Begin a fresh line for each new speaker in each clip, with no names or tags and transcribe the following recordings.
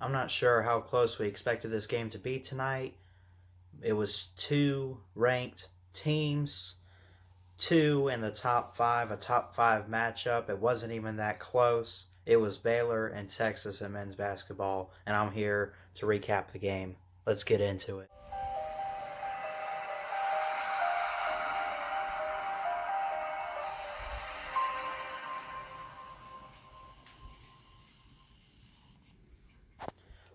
I'm not sure how close we expected this game to be tonight. It was two ranked teams, two in the top five, a top five matchup. It wasn't even that close. It was Baylor and Texas in men's basketball, and I'm here to recap the game. Let's get into it.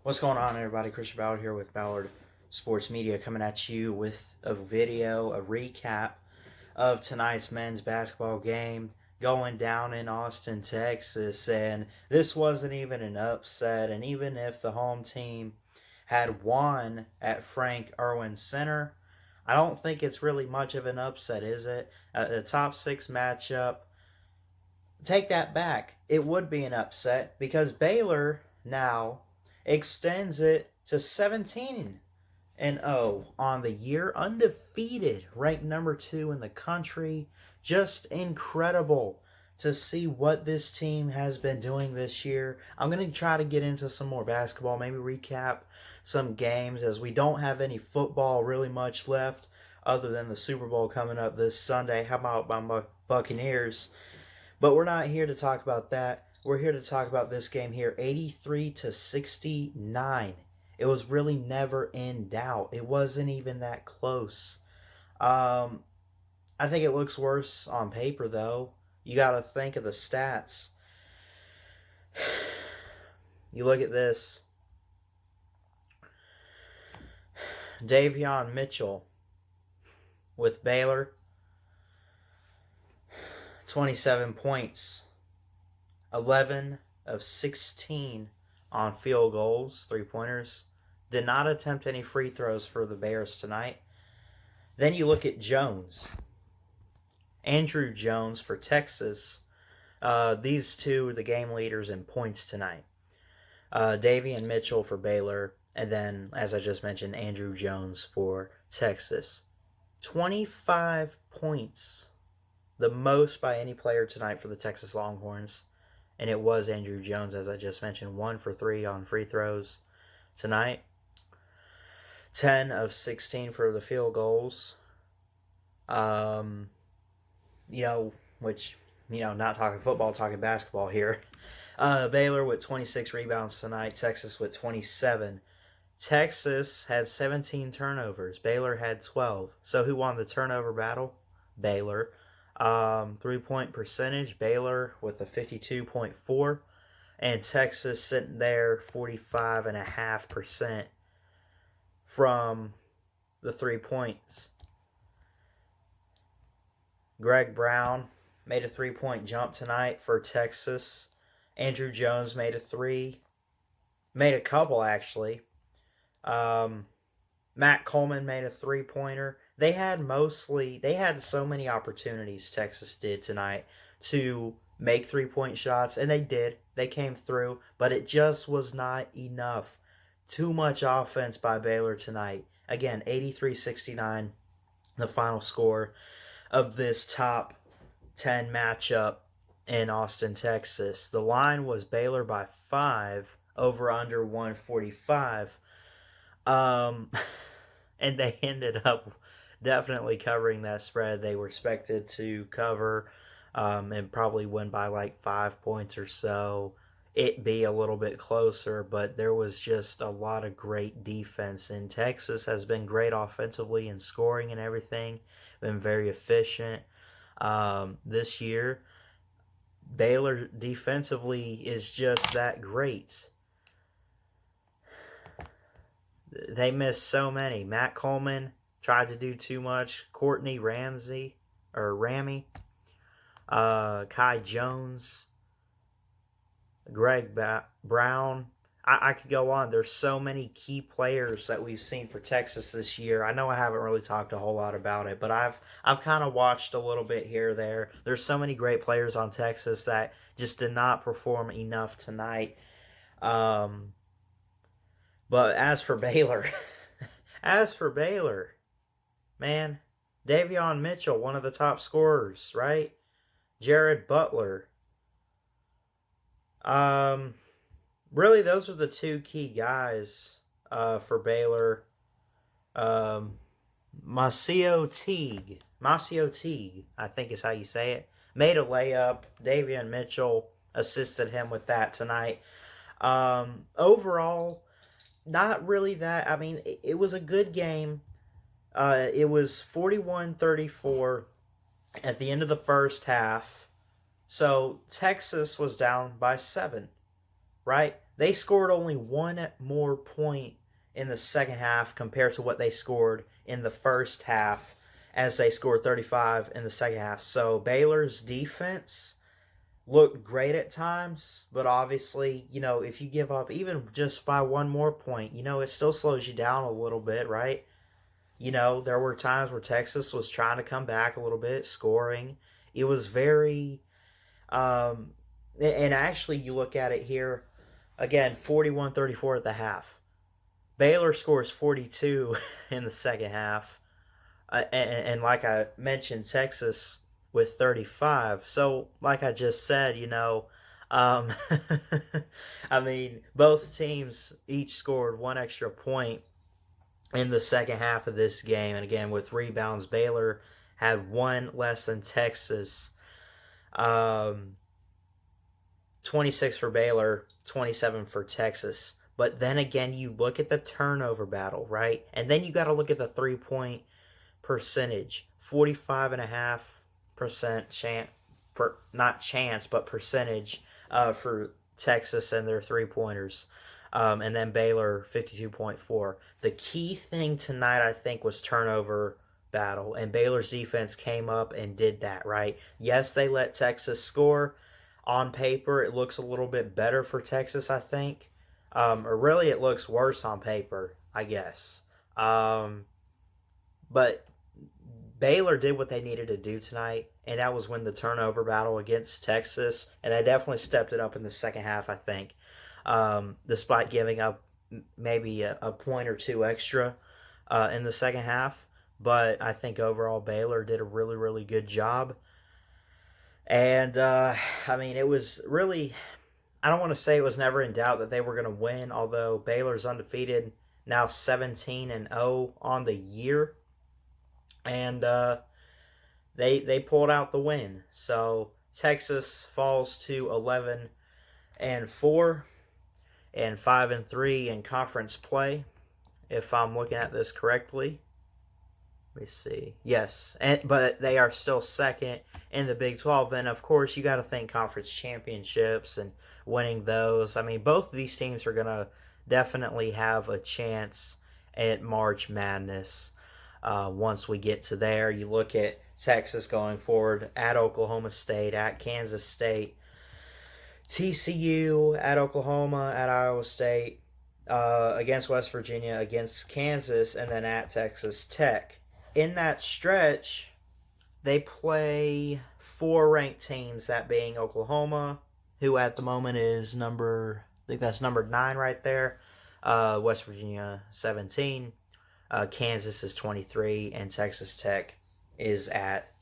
What's going on, everybody? Christian Ballard here with Ballard Sports Media, coming at you with a video, a recap of tonight's men's basketball game going down in Austin, Texas. And this wasn't even an upset. And even if the home team had won at Frank Irwin Center, I don't think it's really much of an upset, is it? A top six matchup. Take that back. It would be an upset because Baylor now extends it to 17-0 on the year, undefeated, ranked number 2 in the country. Just incredible to see what this team has been doing this year. I'm going to try to get into some more basketball, maybe recap some games, as we don't have any football really much left other than the Super Bowl coming up this Sunday. How about my Buccaneers? But we're not here to talk about that. We're here to talk about this game here, 83-69. It was really never in doubt. It wasn't even that close. I think it looks worse on paper, though. You got to think of the stats. You look at this. Davion Mitchell with Baylor, 27 points. 11 of 16 on field goals, three-pointers. Did not attempt any free throws for the Bears tonight. Then you look at Jones. Andrew Jones for Texas. These two are the game leaders in points tonight. Davion Mitchell for Baylor. And then, as I just mentioned, Andrew Jones for Texas. 25 points. The most by any player tonight for the Texas Longhorns. And it was Andrew Jones, as I just mentioned, 1 for 3 on free throws tonight. 10 of 16 for the field goals. Not talking football, talking basketball here. Baylor with 26 rebounds tonight. Texas with 27. Texas had 17 turnovers. Baylor had 12. So who won the turnover battle? Baylor. 3-point percentage, Baylor with a 52.4, and Texas sitting there 45.5% from the 3 points. Greg Brown made a 3-point jump tonight for Texas. Andrew Jones made a 3. Made a couple, actually. Matt Coleman made a 3-pointer. They had so many opportunities, Texas did tonight, to make 3-point shots, and they did. They came through, but it just was not enough. Too much offense by Baylor tonight. Again, 83-69, the final score of this top 10 matchup in Austin, Texas. The line was Baylor by 5, over under 145. And they ended up definitely covering that spread. They were expected to cover and probably win by like 5 points or so. It be a little bit closer, but there was just a lot of great defense. And Texas has been great offensively and scoring and everything. Been very efficient this year. Baylor defensively is just that great. They missed so many. Matt Coleman tried to do too much. Courtney Ramsey, Kai Jones, Greg Brown. I could go on. There's so many key players that we've seen for Texas this year. I know I haven't really talked a whole lot about it, but I've kind of watched a little bit here or there. There's so many great players on Texas that just did not perform enough tonight. But as for Baylor, man, Davion Mitchell, one of the top scorers, right? Jared Butler. really, those are the two key guys for Baylor. Um, Masio Teague, I think is how you say it, made a layup. Davion Mitchell assisted him with that tonight. Overall, not really that. I mean, it was a good game. It was 41-34 at the end of the first half. So Texas was down by 7, right? They scored only one more point in the second half compared to what they scored in the first half, as they scored 35 in the second half. So Baylor's defense looked great at times, but obviously, if you give up even just by one more point, it still slows you down a little bit, right? There were times where Texas was trying to come back a little bit, scoring. It was very, and actually, you look at it here, again, 41-34 at the half. Baylor scores 42 in the second half. And like I mentioned, Texas with 35. So, like I just said, I mean, both teams each scored one extra point in the second half of this game. And again, with rebounds, Baylor had one less than Texas. 26 for Baylor, 27 for Texas. But then again, you look at the turnover battle, right? And then you got to look at the 3-point percentage. 45.5% chance, not chance, but percentage for Texas and their 3-pointers. And then Baylor, 52.4. The key thing tonight, I think, was turnover battle. And Baylor's defense came up and did that, right? Yes, they let Texas score. On paper, it looks a little bit better for Texas, I think. Or really, it looks worse on paper, I guess. But Baylor did what they needed to do tonight, and that was win the turnover battle against Texas. And they definitely stepped it up in the second half, I think, despite giving up maybe a point or two extra in the second half. But I think overall Baylor did a really, really good job. And, I mean, it was really, I don't want to say it was never in doubt that they were going to win, although Baylor's undefeated, now 17-0 on the year. And they pulled out the win. So Texas falls to 11-4 and 5-3 in conference play, if I'm looking at this correctly. Let me see. Yes, but they are still second in the Big 12. And, of course, you got to think conference championships and winning those. I mean, both of these teams are going to definitely have a chance at March Madness once we get to there. You look at Texas going forward at Oklahoma State, at Kansas State, TCU, at Oklahoma, at Iowa State, against West Virginia, against Kansas, and then at Texas Tech. In that stretch, they play 4 ranked teams, that being Oklahoma, who at the moment is number 9 right there, West Virginia 17, Kansas is 23, and Texas Tech is at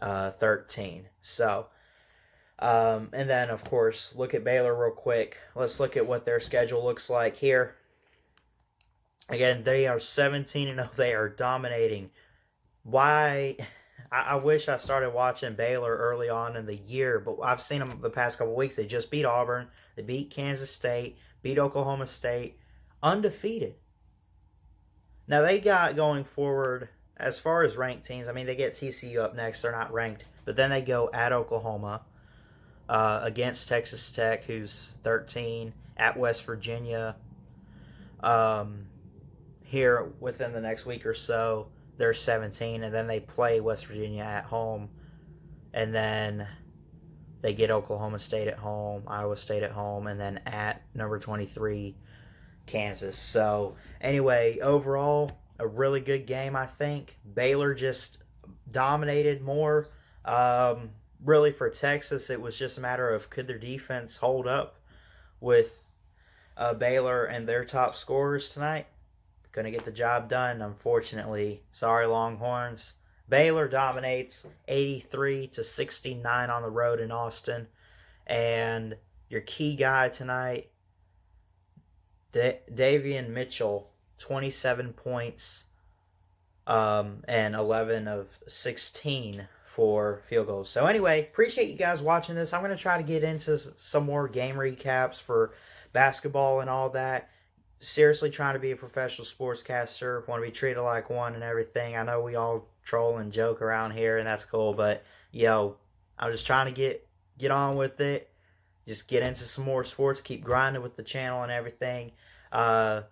13. So, and then, of course, look at Baylor real quick. Let's look at what their schedule looks like here. Again, they are 17-0. They are dominating. Why? I wish I started watching Baylor early on in the year, but I've seen them the past couple weeks. They just beat Auburn. They beat Kansas State, beat Oklahoma State, undefeated. Now, they got going forward, as far as ranked teams, I mean, they get TCU up next. They're not ranked. But then they go at Oklahoma, against Texas Tech, who's 13, at West Virginia. Here within the next week or so, they're 17, and then they play West Virginia at home, and then they get Oklahoma State at home, Iowa State at home, and then at number 23, Kansas. So anyway, overall, a really good game, I think. Baylor just dominated more. Really, for Texas, it was just a matter of could their defense hold up with Baylor and their top scorers tonight. Going to get the job done, unfortunately. Sorry, Longhorns. Baylor dominates 83-69 on the road in Austin. And your key guy tonight, Davian Mitchell, 27 points, and 11 of 16 for field goals. So anyway, appreciate you guys watching this. I'm going to try to get into some more game recaps for basketball and all that. Seriously trying to be a professional sportscaster. Want to be treated like one and everything. I know we all troll and joke around here, and that's cool. But, yo, I'm just trying to get on with it. Just get into some more sports. Keep grinding with the channel and everything. So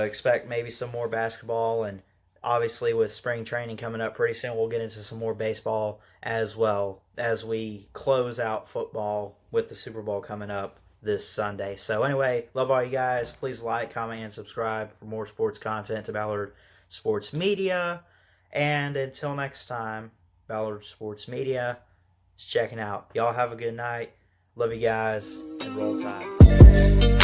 expect maybe some more basketball. And obviously with spring training coming up pretty soon, we'll get into some more baseball as well as we close out football with the Super Bowl coming up this Sunday. So anyway, love all you guys. Please like, comment, and subscribe for more sports content to Ballard Sports Media. And until next time, Ballard Sports Media is checking out. Y'all have a good night. Love you guys, and roll tide.